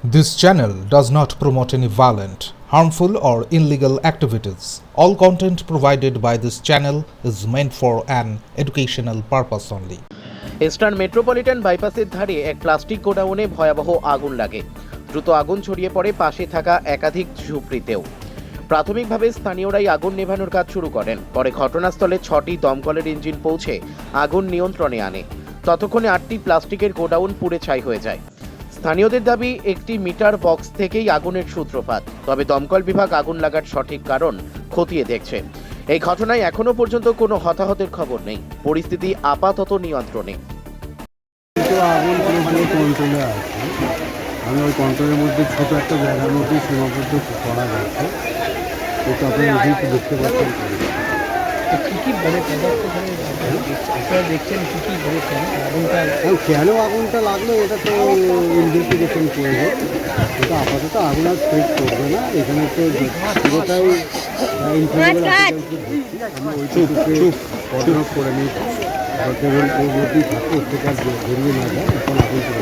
This channel does not promote any violent, harmful, or illegal activities. All content provided by this channel is meant for an educational purpose only. Eastern metropolitan বাইপাসের ধারে এক plastic গোডাউনে ভয়াবহ আগুন লাগে। দ্রুত আগুন ছড়িয়ে পড়ে পাশে থাকা একাধিক ঝুপড়িতেও। প্রাথমিকভাবে স্থানীয়রাই আগুন নেভানোর কাজ শুরু করেন। পরে ঘটনাস্থলে 6টি দমকলের ইঞ্জিন পৌঁছে আগুন নিয়ন্ত্রণে আনে। ততক্ষণে 8টি প্লাস্টিকের গোডাউন পুড়ে ছাই হয়ে যায়। স্থানীয়দের দাবি একটি মিটার বক্স থেকেই আগুনের সূত্রপাত। তবে দমকল বিভাগ আগুন লাগার সঠিক কারণ খতিয়ে দেখছে। এই ঘটনায় এখনো পর্যন্ত কোনো হতাহতের খবর নেই। পরিস্থিতি আপাতত নিয়ন্ত্রণে। আগুন পুরোপুরি কন্ট্রোলে আছে। আমি ওই কন্ট্রোলের মধ্যে ছোট একটা জায়গার মধ্যে সীমাবদ্ধ করা যাচ্ছে। কিন্তু আপনি এদিকে দেখতে পাচ্ছেন কেন আগুনটা লাগলো এটা তো ইনভেস্টিগেশন করবে। কিন্তু আপাতত আগুন আর স্প্রেড করবে না। এখানে তো পুরোটাই আমরা ওইটুকুকে পরিমাপ করে নিয়েছি। কেবল ওর মধ্যেই থাকে, ওর থেকে আর বেরিয়ে না যায়। এখন আগুন চলে